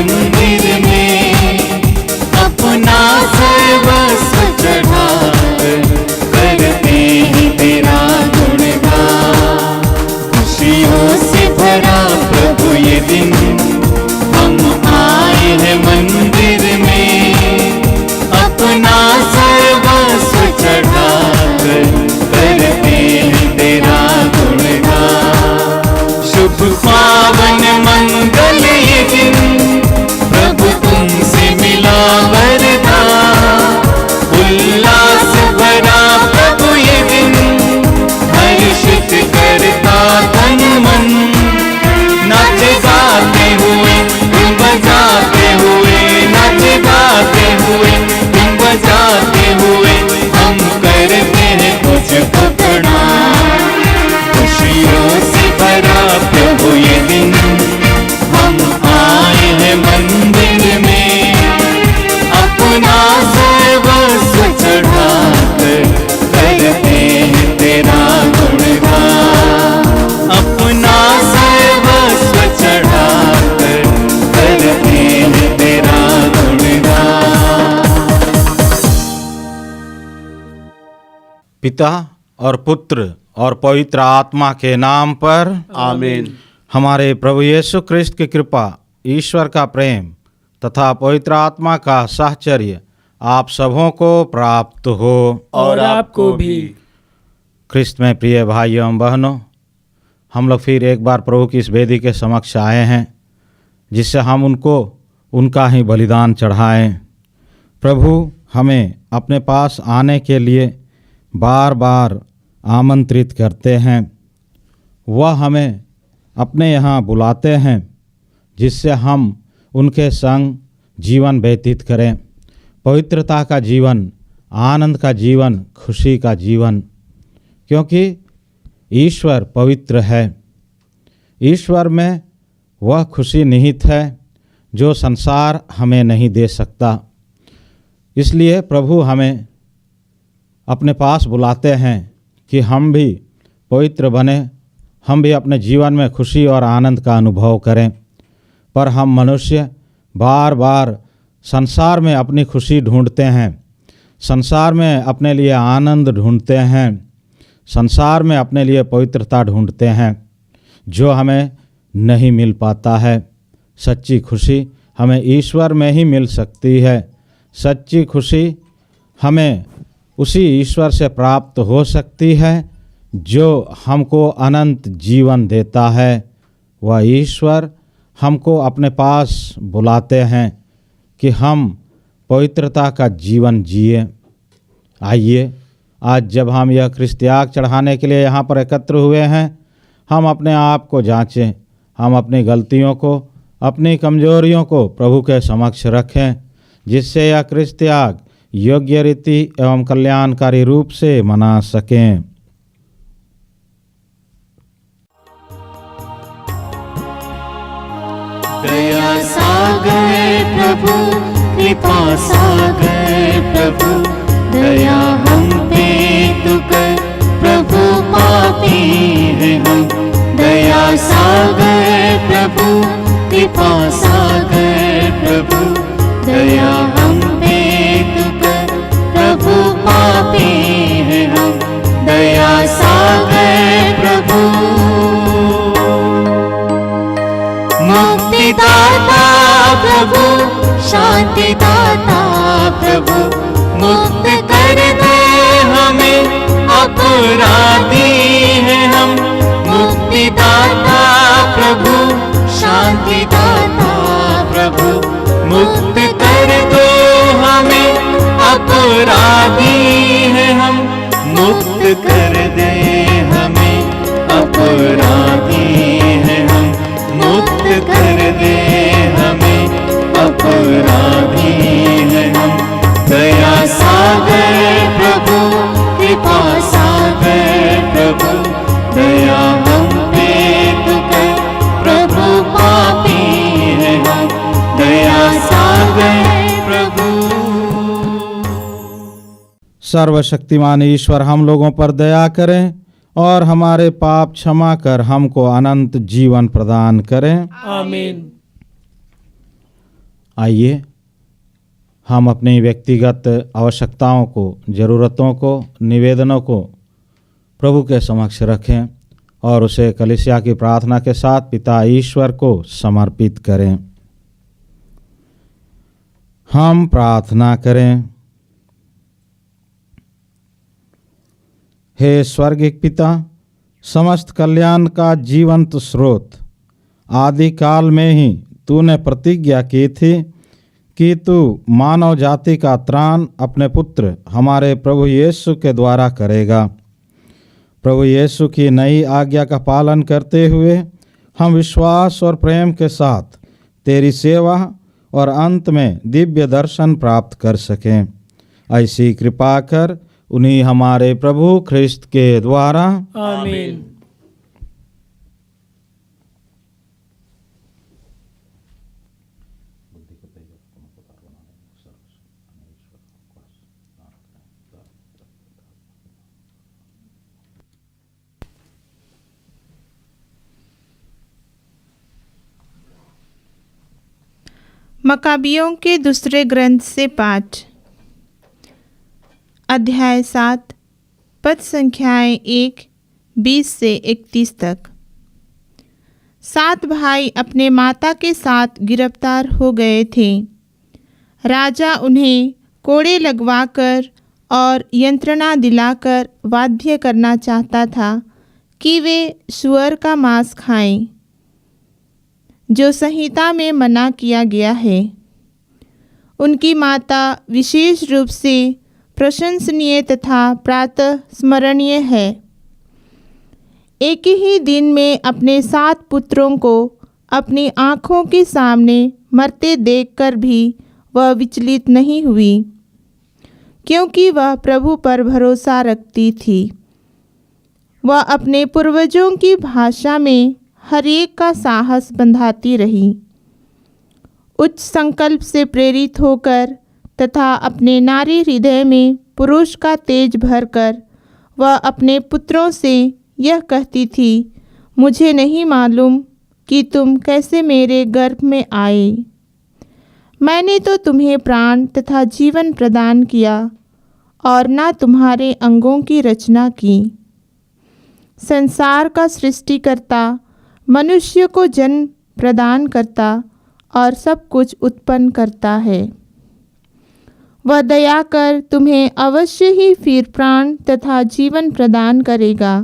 मंदिर में अपना सर्वस्व चढ़ाकर करते हैं तेरा गुणगान। खुशियों से भरा प्रभु ये दिन, हम आए हैं मंदिर में अपना सर्वस्व चढ़ाकर करते हैं तेरा गुणगान। शुभ पावन मंगल ये दिन, प्रभु तुमसे मिला वरदान। उल्लास भरा प्रभु ये दिन, हर्षित करता तन मन। नाचे गाते हुए तुम बजाते हुए, नाचे गाते हुए तुम बजाते हुए, हम करते हैं तुझको प्रणाम। खुशियों से भरा प्रभु ये दिन, हम आए हैं मंदिर में अपना सर्वस्व चढ़ाकर करते हैं तेरा गुणगान। अपना सर्वस्व चढ़ाकर करते हैं तेरा गुणगान। पिता और पुत्र और पवित्र आत्मा के नाम पर आमीन। हमारे प्रभु यीशु ख्रिस्त की कृपा, ईश्वर का प्रेम तथा पवित्र आत्मा का साहचर्य आप सबों को प्राप्त हो। और आपको भी। ख्रिस्त में प्रिय भाइयों एवं बहनों, हम लोग फिर एक बार प्रभु की इस वेदी के समक्ष आए हैं, जिससे हम उनको उनका ही बलिदान चढ़ाएं। प्रभु हमें अपने पास आने के लिए बार बार आमंत्रित करते हैं। वह हमें अपने यहाँ बुलाते हैं, जिससे हम उनके संग जीवन व्यतीत करें। पवित्रता का जीवन, आनंद का जीवन, खुशी का जीवन, क्योंकि ईश्वर पवित्र है। ईश्वर में वह खुशी निहित है जो संसार हमें नहीं दे सकता। इसलिए प्रभु हमें अपने पास बुलाते हैं कि हम भी पवित्र बने, हम भी अपने जीवन में खुशी और आनंद का अनुभव करें। पर हम मनुष्य बार बार संसार में अपनी खुशी ढूंढते हैं, संसार में अपने लिए आनंद ढूंढते हैं, संसार में अपने लिए पवित्रता ढूंढते हैं, जो हमें नहीं मिल पाता है। सच्ची खुशी हमें ईश्वर में ही मिल सकती है। सच्ची खुशी हमें उसी ईश्वर से प्राप्त हो सकती है जो हमको अनंत जीवन देता है। वह ईश्वर हमको अपने पास बुलाते हैं कि हम पवित्रता का जीवन जिए। आइए, आज जब हम यह ख्रिस्त त्याग चढ़ाने के लिए यहाँ पर एकत्र हुए हैं, हम अपने आप को जांचें, हम अपनी गलतियों को, अपनी कमजोरियों को प्रभु के समक्ष रखें, जिससे यह ख्रिस्त त्याग योग्य रीति एवं कल्याणकारी रूप से मना सकें। दया सागर प्रभु, कृपा सागर प्रभु, दया हम पे तू कर प्रभु, पापी हैं हम। दया सागर प्रभु, कृपा सागर प्रभु, दया हम पे तू कर प्रभु, पापी हैं हम। दया सागर प्रभु। मुक्तिदाता प्रभु, शांतिदाता प्रभु, मुक्त कर दे हमें, अपराधी हैं हम। मुक्तिदाता प्रभु, शांतिदाता प्रभु, मुक्त कर दो हमें, अपराधी हैं हम। मुक्त कर दे हमें, अपराधी हैं हम। मुक्त कर दे हमें, अपराधी हैं हम। दया सागर प्रभु, कृपा सागर प्रभु, दया हम पे तू कर प्रभु, पापी हैं हम। दया सागर प्रभु। सर्वशक्तिमान ईश्वर हम लोगों पर दया करें और हमारे पाप क्षमा कर हमको अनंत जीवन प्रदान करें। आमीन। आइए हम अपनी व्यक्तिगत आवश्यकताओं को, ज़रूरतों को, निवेदनों को प्रभु के समक्ष रखें और उसे कलीसिया की प्रार्थना के साथ पिता ईश्वर को समर्पित करें। हम प्रार्थना करें। हे स्वर्गिक पिता, समस्त कल्याण का जीवंत स्रोत, आदि काल में ही तूने प्रतिज्ञा की थी कि तू मानव जाति का त्राण अपने पुत्र हमारे प्रभु यीशु के द्वारा करेगा। प्रभु यीशु की नई आज्ञा का पालन करते हुए हम विश्वास और प्रेम के साथ तेरी सेवा और अंत में दिव्य दर्शन प्राप्त कर सकें। ऐसी कृपा कर उन्हीं हमारे प्रभु ख्रिस्त के द्वारा। आमीन। मकाबियों के दूसरे ग्रंथ से पाठ, अध्याय 7, पद संख्याएं 1, 20 से 31 तक। 7 भाई अपने माता के साथ गिरफ्तार हो गए थे। राजा उन्हें कोड़े लगवाकर और यंत्रणा दिलाकर बाध्य करना चाहता था कि वे सूअर का मांस खाएं, जो संहिता में मना किया गया है। उनकी माता विशेष रूप से प्रशंसनीय तथा प्रातः स्मरणीय है। एक ही दिन में अपने 7 पुत्रों को अपनी आँखों के सामने मरते देखकर भी वह विचलित नहीं हुई, क्योंकि वह प्रभु पर भरोसा रखती थी। वह अपने पूर्वजों की भाषा में हर एक का साहस बंधाती रही। उच्च संकल्प से प्रेरित होकर तथा अपने नारी हृदय में पुरुष का तेज भरकर वह अपने पुत्रों से यह कहती थी, मुझे नहीं मालूम कि तुम कैसे मेरे गर्भ में आए। मैंने तो तुम्हें प्राण तथा जीवन प्रदान किया और न तुम्हारे अंगों की रचना की। संसार का सृष्टिकर्ता मनुष्य को जन्म प्रदान करता और सब कुछ उत्पन्न करता है। वह दया कर तुम्हें अवश्य ही फिर प्राण तथा जीवन प्रदान करेगा,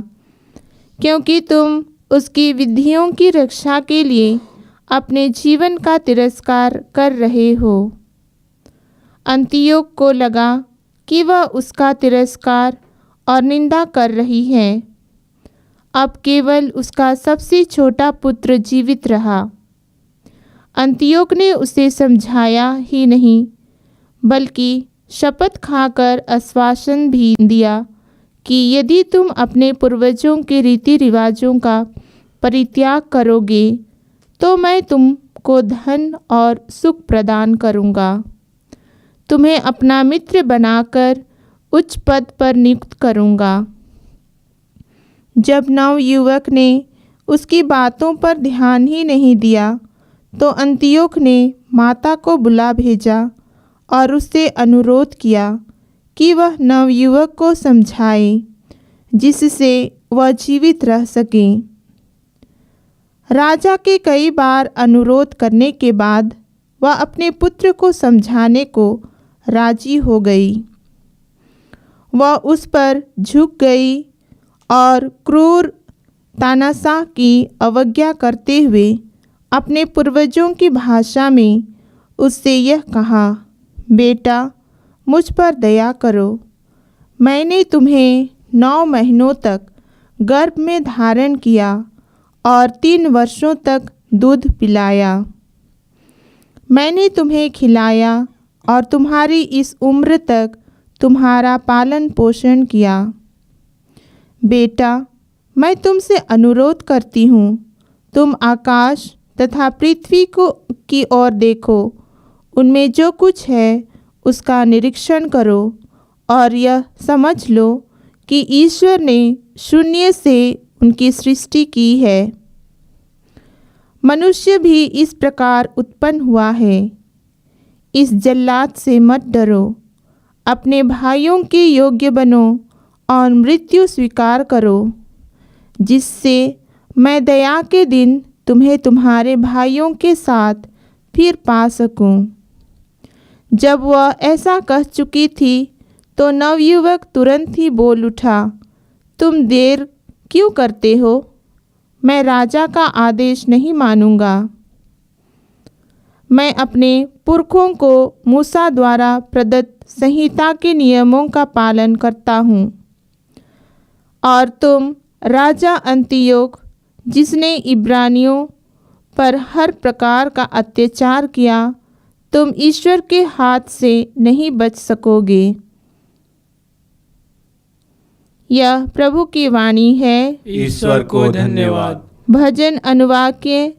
क्योंकि तुम उसकी विधियों की रक्षा के लिए अपने जीवन का तिरस्कार कर रहे हो। अंतियोक को लगा कि वह उसका तिरस्कार और निंदा कर रही है। अब केवल उसका सबसे छोटा पुत्र जीवित रहा। अंतियोक ने उसे समझाया ही नहीं, बल्कि शपथ खाकर आश्वासन भी दिया कि यदि तुम अपने पूर्वजों के रीति रिवाजों का परित्याग करोगे तो मैं तुमको धन और सुख प्रदान करूँगा। तुम्हें अपना मित्र बनाकर उच्च पद पर नियुक्त करूँगा। जब नवयुवक ने उसकी बातों पर ध्यान ही नहीं दिया तो अंतियोक ने माता को बुला भेजा और उससे अनुरोध किया कि वह नवयुवक को समझाए, जिससे वह जीवित रह सके। राजा के कई बार अनुरोध करने के बाद वह अपने पुत्र को समझाने को राजी हो गई। वह उस पर झुक गई और क्रूर तानाशाह की अवज्ञा करते हुए अपने पूर्वजों की भाषा में उससे यह कहा, बेटा, मुझ पर दया करो। मैंने तुम्हें 9 महीनों तक गर्भ में धारण किया और 3 वर्षों तक दूध पिलाया। मैंने तुम्हें खिलाया और तुम्हारी इस उम्र तक तुम्हारा पालन पोषण किया। बेटा, मैं तुमसे अनुरोध करती हूँ, तुम आकाश तथा पृथ्वी की ओर देखो। उनमें जो कुछ है उसका निरीक्षण करो और यह समझ लो कि ईश्वर ने शून्य से उनकी सृष्टि की है। मनुष्य भी इस प्रकार उत्पन्न हुआ है। इस जल्लाद से मत डरो, अपने भाइयों के योग्य बनो और मृत्यु स्वीकार करो, जिससे मैं दया के दिन तुम्हें तुम्हारे भाइयों के साथ फिर पा सकूं। जब वह ऐसा कह चुकी थी तो नवयुवक तुरंत ही बोल उठा, तुम देर क्यों करते हो? मैं राजा का आदेश नहीं मानूंगा। मैं अपने पुरखों को मूसा द्वारा प्रदत्त संहिता के नियमों का पालन करता हूँ, और तुम राजा अंतियोक, जिसने इब्रानियों पर हर प्रकार का अत्याचार किया, तुम ईश्वर के हाथ से नहीं बच सकोगे। यह प्रभु की वाणी है। ईश्वर को धन्यवाद। भजन अनुवाक्य।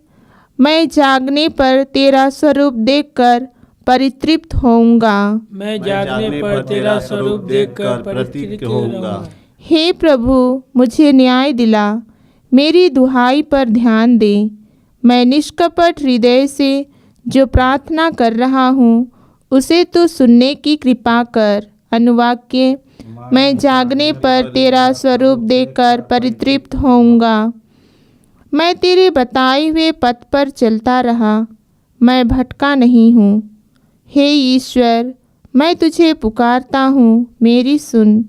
मैं जागने पर तेरा स्वरूप देखकर परितृप्त होऊंगा। मैं जागने पर तेरा स्वरूप देखकर परितृप्त होऊंगा। हे प्रभु, मुझे न्याय दिला, मेरी दुहाई पर ध्यान दे। मैं निष्कपट हृदय से जो प्रार्थना कर रहा हूँ, उसे तो सुनने की कृपा कर। अनुवाक्य। मैं जागने पर तेरा स्वरूप देखकर परितृप्त होऊंगा। मैं तेरे बताए हुए पथ पर चलता रहा, मैं भटका नहीं हूँ। हे ईश्वर, मैं तुझे पुकारता हूँ, मेरी सुन।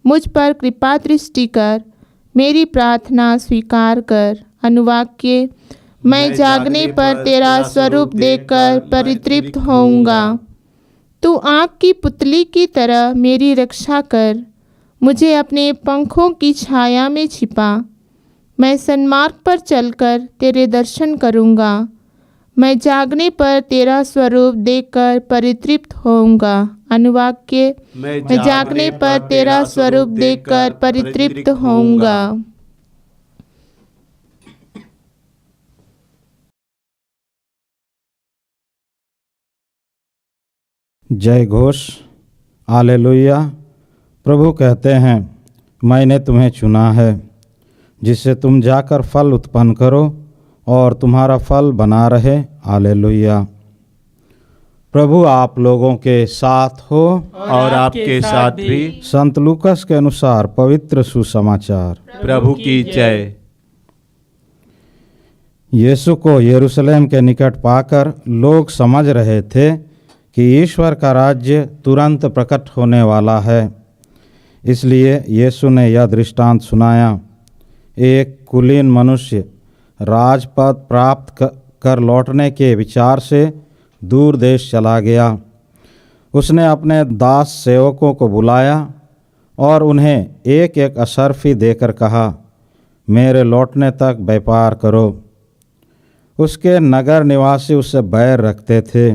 मुझ पर कृपा दृष्टि कर, मेरी प्रार्थना स्वीकार कर। अनुवाक्य। मैं जागने पर तेरा स्वरूप देखकर परितृप्त होऊंगा। तू आँख की पुतली की तरह मेरी रक्षा कर, मुझे अपने पंखों की छाया में छिपा। मैं सन्मार्ग पर चलकर तेरे दर्शन करूँगा। मैं जागने पर तेरा स्वरूप देखकर परितृप्त होऊंगा। अनुवाक्य। मैं जागने पर तेरा स्वरूप देखकर परितृप्त होऊंगा। जय घोष। हालेलुया। प्रभु कहते हैं, मैंने तुम्हें चुना है, जिससे तुम जाकर फल उत्पन्न करो और तुम्हारा फल बना रहे। हालेलुया। प्रभु आप लोगों के साथ हो और आपके साथ भी। संत लूकस के अनुसार पवित्र सुसमाचार। प्रभु की जय। यीशु को यरूशलेम के निकट पाकर लोग समझ रहे थे कि ईश्वर का राज्य तुरंत प्रकट होने वाला है। इसलिए यीशु ने यह दृष्टांत सुनाया। एक कुलीन मनुष्य राजपद प्राप्त कर लौटने के विचार से दूर देश चला गया। उसने अपने दास सेवकों को बुलाया और उन्हें एक एक अशर्फी देकर कहा, मेरे लौटने तक व्यापार करो। उसके नगर निवासी उससे बैर रखते थे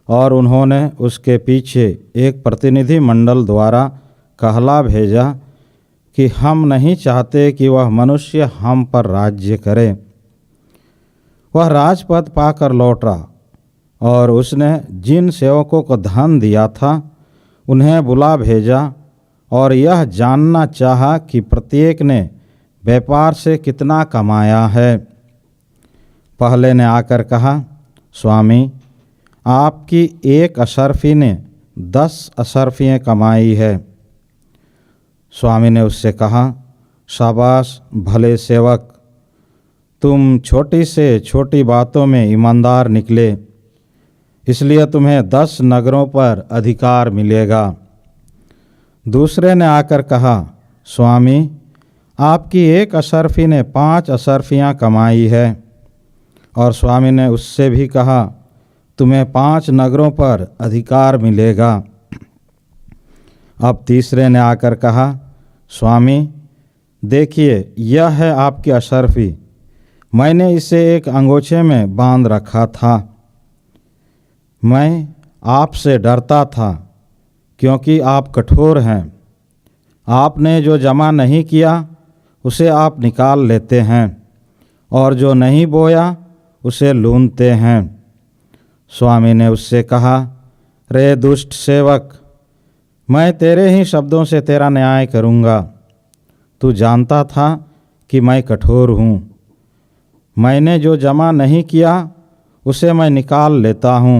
और उन्होंने उसके पीछे एक प्रतिनिधि मंडल द्वारा कहला भेजा कि हम नहीं चाहते कि वह मनुष्य हम पर राज्य करे। वह राजपद पाकर लौटा और उसने जिन सेवकों को धन दिया था उन्हें बुला भेजा और यह जानना चाहा कि प्रत्येक ने व्यापार से कितना कमाया है। पहले ने आकर कहा, स्वामी, आपकी एक अशर्फी ने 10 अशर्फियाँ कमाई है। स्वामी ने उससे कहा, शाबाश भले सेवक, तुम छोटी से छोटी बातों में ईमानदार निकले, इसलिए तुम्हें 10 नगरों पर अधिकार मिलेगा। दूसरे ने आकर कहा, स्वामी, आपकी एक अशर्फी ने 5 अशर्फियाँ कमाई है। और स्वामी ने उससे भी कहा, तुम्हें 5 नगरों पर अधिकार मिलेगा। अब तीसरे ने आकर कहा, स्वामी, देखिए यह है आपकी अशर्फी, मैंने इसे एक अंगोछे में बांध रखा था। मैं आपसे डरता था क्योंकि आप कठोर हैं। आपने जो जमा नहीं किया उसे आप निकाल लेते हैं और जो नहीं बोया उसे लूनते हैं। स्वामी ने उससे कहा, रे दुष्ट सेवक, मैं तेरे ही शब्दों से तेरा न्याय करूँगा। तू जानता था कि मैं कठोर हूँ। मैंने जो जमा नहीं किया उसे मैं निकाल लेता हूँ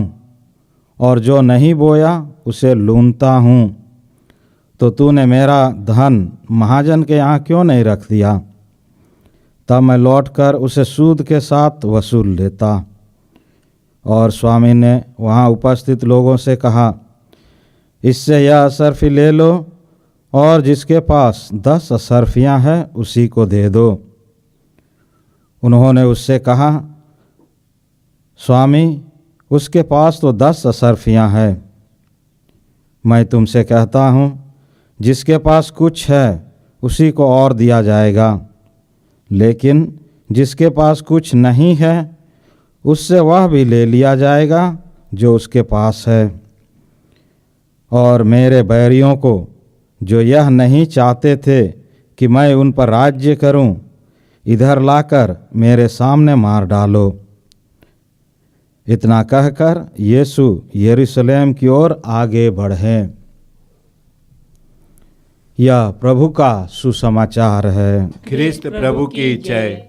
और जो नहीं बोया उसे लूनता हूँ। तो तूने मेरा धन महाजन के यहाँ क्यों नहीं रख दिया? तब मैं लौटकर उसे सूद के साथ वसूल लेता। और स्वामी ने वहाँ उपस्थित लोगों से कहा, इससे यह असरफी ले लो और जिसके पास 10 असरफियाँ हैं उसी को दे दो। उन्होंने उससे कहा, स्वामी उसके पास तो 10 असरफियाँ हैं। मैं तुमसे कहता हूँ, जिसके पास कुछ है उसी को और दिया जाएगा, लेकिन जिसके पास कुछ नहीं है उससे वह भी ले लिया जाएगा जो उसके पास है। और मेरे बैरियों को, जो यह नहीं चाहते थे कि मैं उन पर राज्य करूं, इधर लाकर मेरे सामने मार डालो। इतना कहकर यीशु यरूशलेम की ओर आगे बढ़े। यह प्रभु का सुसमाचार है। ख्रिस्त प्रभु की जय।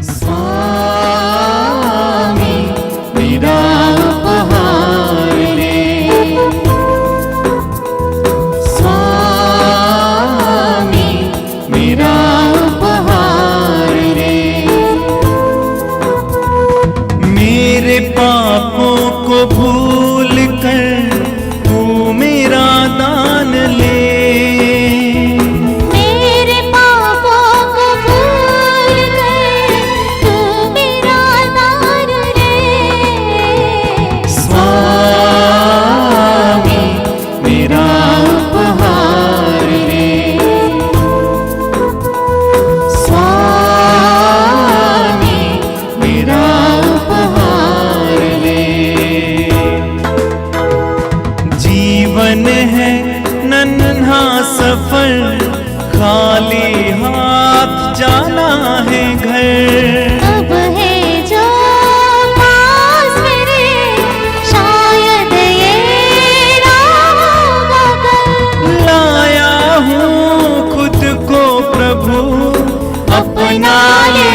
स्वामी मेरा उपहार ले, स्वामी मेरा उपहार ले, मेरे पापों को भूल कर तू मेरा दान ले, मेरे पापों को भूल कर तू मेरा दान ले। स्वामी मेरा उपहार ले, स्वामी मेरा उपहार ले। जीवन है नन्हा सफर, खाली हाथ जाना है घर। अब है जो पास मेरे, शायद ये राह होगा कल। लाया हूँ खुद को प्रभु अपना ले,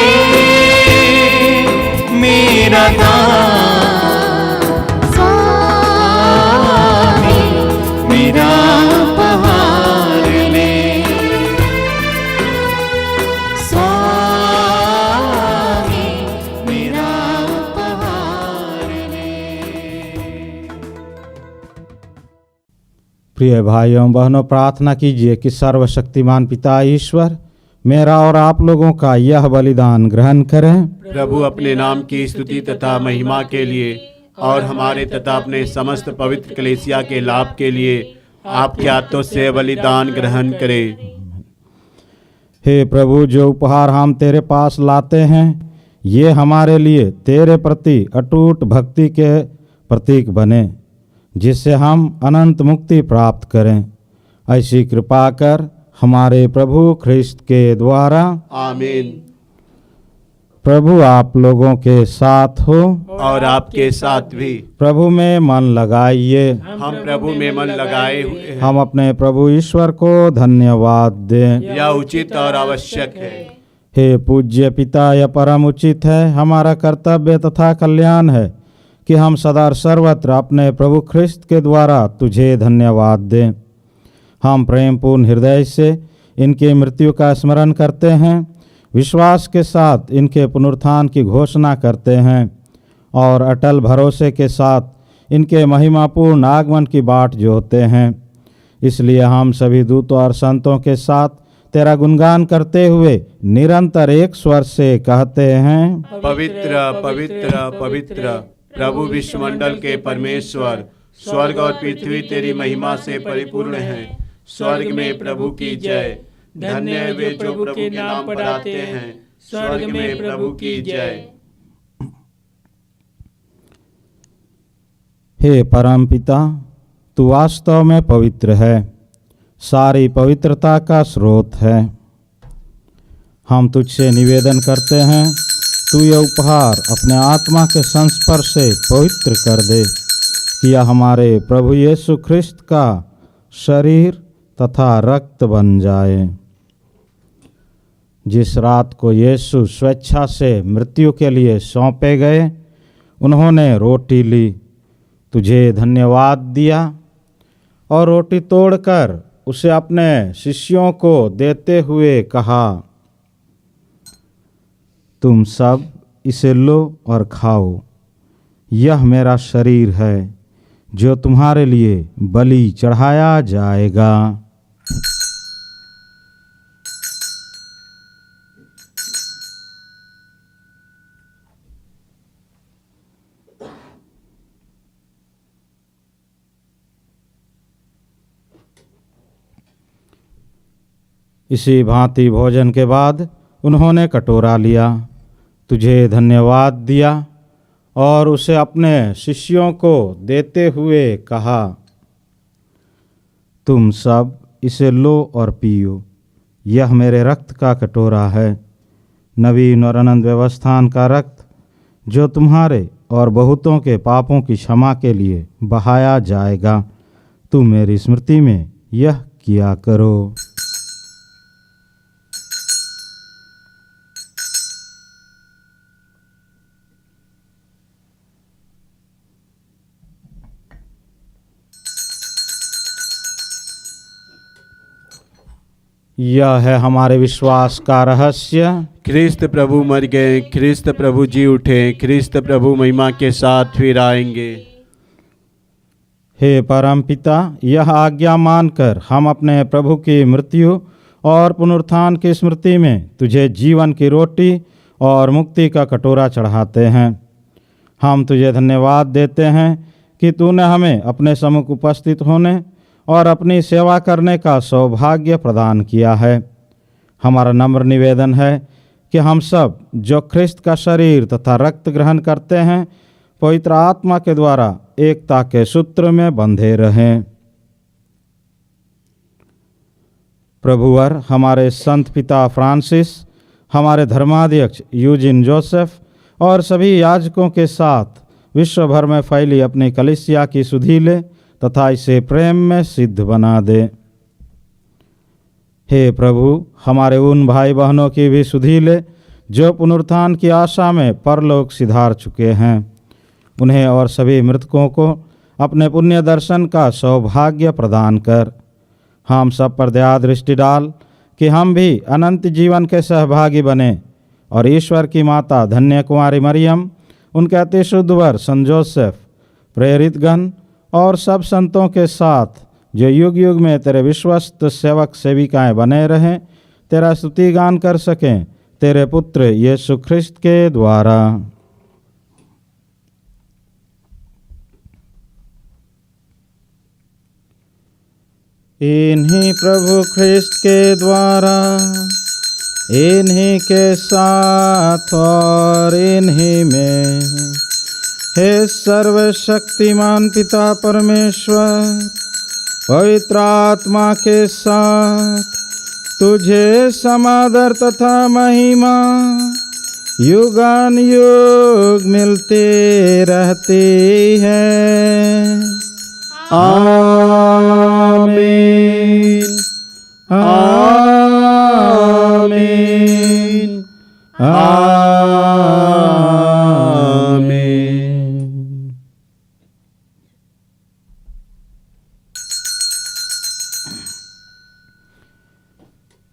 मेरा दान स्वामी मेरा उपहार ले, स्वामी मेरा उपहार ले। प्रिय भाइयों बहनों, प्रार्थना कीजिए कि सर्वशक्तिमान पिता ईश्वर मेरा और आप लोगों का यह बलिदान ग्रहण करें। प्रभु अपने नाम की स्तुति तथा महिमा के लिए और हमारे तथा अपने समस्त पवित्र कलीसिया के लाभ के लिए आपके हाथों से बलिदान ग्रहण करें। हे प्रभु, जो उपहार हम तेरे पास लाते हैं ये हमारे लिए तेरे प्रति अटूट भक्ति के प्रतीक बने, जिससे हम अनंत मुक्ति प्राप्त करें। ऐसी कृपा कर हमारे प्रभु ख्रिस्त के द्वारा। आमीन। प्रभु आप लोगों के साथ हो और आपके साथ भी। प्रभु में मन लगाइए। हम प्रभु में मन लगाए हुए हैं। हम अपने प्रभु ईश्वर को धन्यवाद दें। यह उचित और आवश्यक है। हे पूज्य पिता, यह परम उचित है, हमारा कर्तव्य तथा कल्याण है कि हम सदा सर्वत्र अपने प्रभु ख्रिस्त के द्वारा तुझे धन्यवाद दें। हम प्रेमपूर्ण हृदय से इनकी मृत्यु का स्मरण करते हैं, विश्वास के साथ इनके पुनरुत्थान की घोषणा करते हैं और अटल भरोसे के साथ इनके महिमापूर्ण आगमन की बाट जोहते हैं। इसलिए हम सभी दूतों और संतों के साथ तेरा गुणगान करते हुए निरंतर एक स्वर से कहते हैं, पवित्र पवित्र पवित्र प्रभु विश्वमंडल के परमेश्वर, स्वर्ग और पृथ्वी तेरी महिमा से परिपूर्ण है। स्वर्ग में प्रभु की जय। धन्य है वे जो प्रभु के नाम पर आते हैं। स्वर्ग में प्रभु की जय। हे परम पिता, तू वास्तव में पवित्र है, सारी पवित्रता का स्रोत है। हम तुझसे निवेदन करते हैं, तू यह उपहार अपने आत्मा के संस्पर्श से पवित्र कर दे कि यह हमारे प्रभु यीशु ख्रिस्त का शरीर तथा रक्त बन जाए। जिस रात को यीशु स्वेच्छा से मृत्यु के लिए सौंपे गए, उन्होंने रोटी ली, तुझे धन्यवाद दिया और रोटी तोड़कर उसे अपने शिष्यों को देते हुए कहा, तुम सब इसे लो और खाओ, यह मेरा शरीर है जो तुम्हारे लिए बलि चढ़ाया जाएगा। इसी भांति भोजन के बाद उन्होंने कटोरा लिया, तुझे धन्यवाद दिया और उसे अपने शिष्यों को देते हुए कहा, तुम सब इसे लो और पियो, यह मेरे रक्त का कटोरा है, नवीन और अनंत व्यवस्थान का रक्त, जो तुम्हारे और बहुतों के पापों की क्षमा के लिए बहाया जाएगा। तुम मेरी स्मृति में यह किया करो। यह है हमारे विश्वास का रहस्य। ख्रिस्त प्रभु मर गए, ख्रिस्त प्रभु जी उठे, ख्रिस्त प्रभु महिमा के साथ फिर आएंगे। हे परम पिता, यह आज्ञा मानकर हम अपने प्रभु की मृत्यु और पुनरुत्थान की स्मृति में तुझे जीवन की रोटी और मुक्ति का कटोरा चढ़ाते हैं। हम तुझे धन्यवाद देते हैं कि तूने हमें अपने सम्मुख उपस्थित होने और अपनी सेवा करने का सौभाग्य प्रदान किया है। हमारा नम्र निवेदन है कि हम सब जो ख्रिस्त का शरीर तथा रक्त ग्रहण करते हैं, पवित्र आत्मा के द्वारा एकता के सूत्र में बंधे रहें। प्रभुवर हमारे संत पिता फ्रांसिस, हमारे धर्माध्यक्ष यूजिन जोसेफ और सभी याजकों के साथ विश्व भर में फैली अपनी कलीसिया की सुधि ले तथा इसे प्रेम में सिद्ध बना दे। हे प्रभु, हमारे उन भाई बहनों की भी सुधि ले जो पुनरुत्थान की आशा में परलोक सिधार चुके हैं। उन्हें और सभी मृतकों को अपने पुण्य दर्शन का सौभाग्य प्रदान कर। हम सब पर दया दृष्टि डाल कि हम भी अनंत जीवन के सहभागी बने और ईश्वर की माता धन्य कुमारी मरियम, उनके अति शुद्ध वर संत जोसेफ, प्रेरितगण और सब संतों के साथ जो युग युग में तेरे विश्वस्त सेवक सेविकाएं बने रहें, तेरा स्तुति गान कर सकें तेरे पुत्र यीशु ख्रिस्त के द्वारा। इन्हीं प्रभु ख्रिस्त के द्वारा, इन्हीं के साथ और इन्हीं में, हे सर्वशक्तिमान पिता परमेश्वर, पवित्र आत्मा के साथ तुझे समादर तथा महिमा युगान युग मिलते रहते हैं। आमीन, आमीन, आमीन।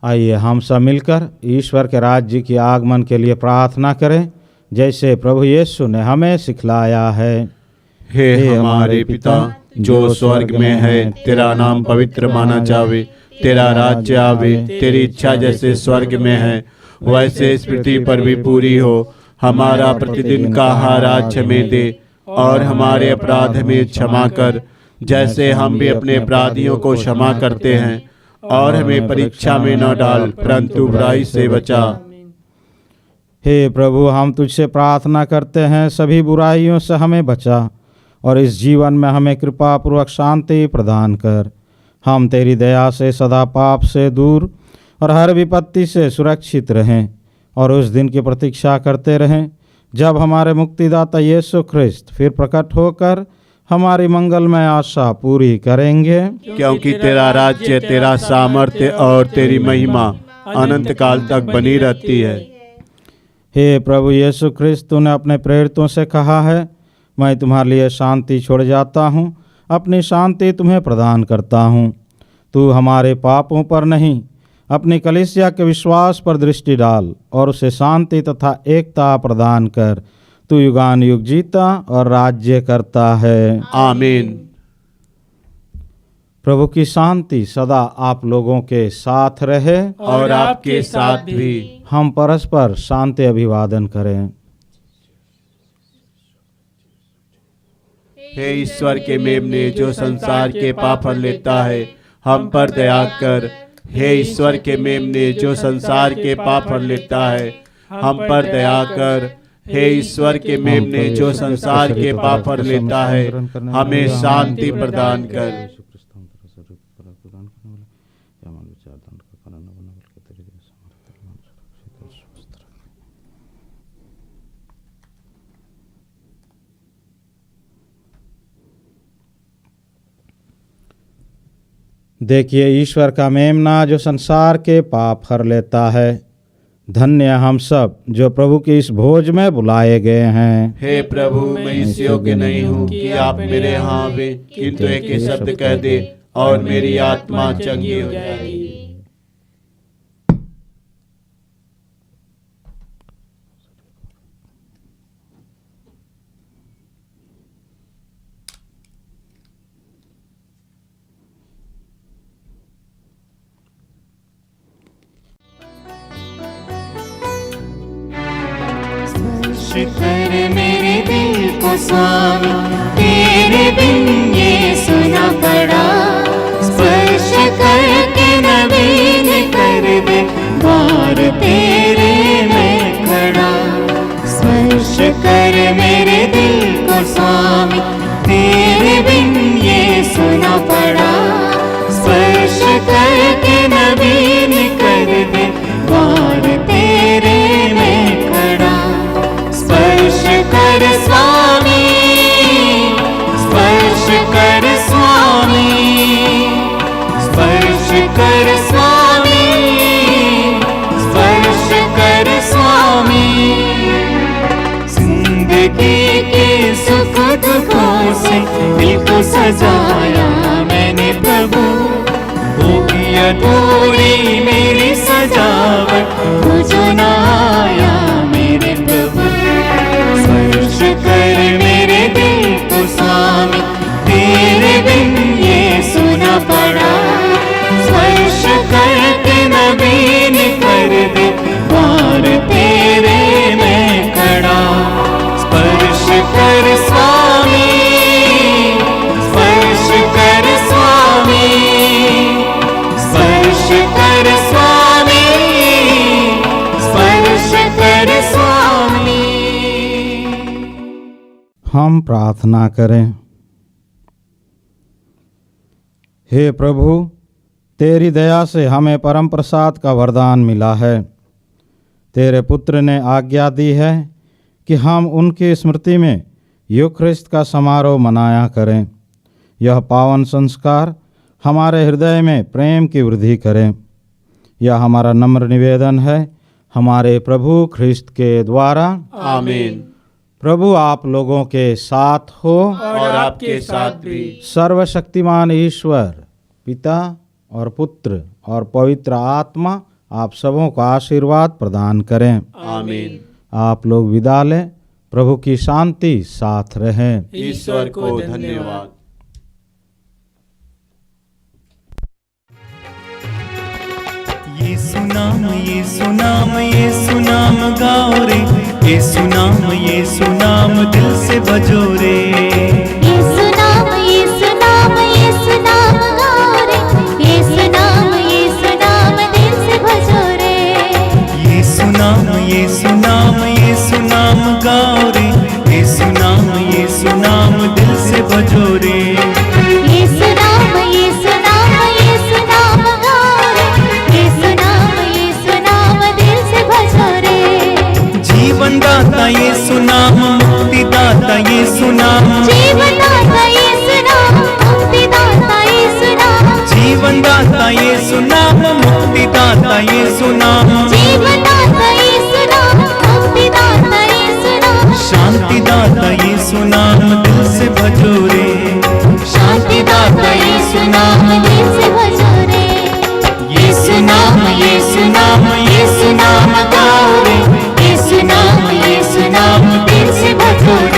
आइए हम सब मिलकर ईश्वर के राज्य की आगमन के लिए प्रार्थना करें, जैसे प्रभु यीशु ने हमें सिखलाया है। हे हमारे पिता जो स्वर्ग में है, तेरा नाम पवित्र माना जावे, तेरा राज्य आवे, तेरी इच्छा जैसे स्वर्ग में है वैसे इस पृथ्वी पर भी पूरी हो। हमारा प्रतिदिन का आहार आज हमें दे और हमारे अपराध में क्षमा कर, जैसे हम भी अपने अपराधियों को क्षमा करते हैं, और हमें परीक्षा में न डाल परंतु बुराई से बचा। हे प्रभु, हम तुझसे प्रार्थना करते हैं, सभी बुराइयों से हमें बचा और इस जीवन में हमें कृपा पूर्वक शांति प्रदान कर। हम तेरी दया से सदा पाप से दूर और हर विपत्ति से सुरक्षित रहें और उस दिन की प्रतीक्षा करते रहें जब हमारे मुक्तिदाता यीशु ख्रिस्त फिर प्रकट होकर हमारी मंगलमय आशा पूरी करेंगे। क्योंकि तेरा राज्य, तेरा सामर्थ्य और तेरी महिमा अनंत काल तक बनी रहती है। हे प्रभु यीशु ख्रिस्त, तूने अपने प्रेरितों से कहा है, मैं तुम्हारे लिए शांति छोड़ जाता हूँ, अपनी शांति तुम्हें प्रदान करता हूँ। तू हमारे पापों पर नहीं, अपनी कलीसिया के विश्वास पर दृष्टि डाल और उसे शांति तथा एकता प्रदान कर। तू युगान युग जीता और राज्य करता है। आमीन। प्रभु की शांति सदा आप लोगों के साथ रहे और आपके साथ भी। हम परस्पर शांति अभिवादन करें। हे ईश्वर के मेमने, जो संसार के पाप हर लेता है, हम पर दया कर। हे ईश्वर के मेमने, जो संसार के पाप हर लेता है, हम पर दया कर। हे ईश्वर के मेमने, जो संसार के पाप हर लेता है, हमें शांति प्रदान कर। देखिए ईश्वर का मेमना जो संसार के पाप हर लेता है। धन्य हम सब जो प्रभु की इस भोज में बुलाए गए हैं। हे प्रभु, मैं इस योग्य नहीं हूँ कि आप मेरे यहाँ आवे, किंतु एक ही शब्द कह दे और मेरी आत्मा चंगी हो जाएगी। कर मेरे दिल को स्वामी, तेरे बिन ये सुना पड़ा। स्पर्श करके नवीन कर दे, द्वार तेरे में खड़ा। स्पर्श कर मेरे दिल को स्वामी, तेरे बिन ये सुना पड़ा। स्पर्श करके नवीन कर दे, द्वार तेरे में खड़ा। स्पर्श कर स्वामी, स्पर्श कर स्वामी, स्पर्श कर स्वामी, स्पर्श कर स्वामी। जिंदगी के सुख दुखों से दिल को सजाया मैंने प्रभु। होगी अधूरी मेरी सजावट, तुझो ना आया मेरे प्रभु। स्पर्श कर मेरे दिल को स्वामी, तेरे बिन ये सुना पड़ा। स्पर्श करके नवीन कर दे, द्वार तेरे में खड़ा। स्पर्श कर स्वामी, स्पर्श कर स्वामी, स्पर्श कर स्वामी, स्पर्श कर स्वामी। हम प्रार्थना करें। हे प्रभु, तेरी दया से हमें परम प्रसाद का वरदान मिला है। तेरे पुत्र ने आज्ञा दी है कि हम उनकी स्मृति में यूखरिस्त का समारोह मनाया करें। यह पावन संस्कार हमारे हृदय में प्रेम की वृद्धि करें। यह हमारा नम्र निवेदन है हमारे प्रभु ख्रिस्त के द्वारा। आमीन। प्रभु आप लोगों के साथ हो और आपके साथ भी। सर्वशक्तिमान ईश्वर पिता और पुत्र और पवित्र आत्मा आप सबों को आशीर्वाद प्रदान करें। आमीन। आप लोग विदा लें। प्रभु की शांति साथ रहे। ईश्वर को धन्यवाद। यीशु नाम, यीशु नाम, यीशु नाम गाओ रे। यीशु नाम, यीशु नाम दिल से भजो रे। यीशु नाम, यीशु नाम, यीशु नाम गाओ रे। यीशु नाम, यीशु नाम दिल से भजो रे। यीशु नाम, यीशु नाम, यीशु नाम गाओ रे। यीशु नाम, यीशु नाम दिल से भजो रे। यीशु नाम, यीशु नाम, यीशु नाम गाओ रे। यीशु नाम, यीशु नाम दिल से भजो रे। जीवन दाता यीशु नाम, मुक्ति दाता यीशु नाम। जीवन दाता यीशु नाम, मुक्ति दाता यीशु नाम। जीवन दाता यीशु नाम, मुक्ति दाता जीवनदाता यीशु नाम, जीवनदाता यीशु नाम, मुक्तिदाता यीशु नाम, शांतिदाता यीशु नाम, दिल से भजो रे, शांतिदाता यीशु नाम, दिल से भजो रे। यीशु नाम, यीशु नाम, यीशु नाम गाओ रे, यीशु नाम, यीशु नाम, दिल से भजो रे।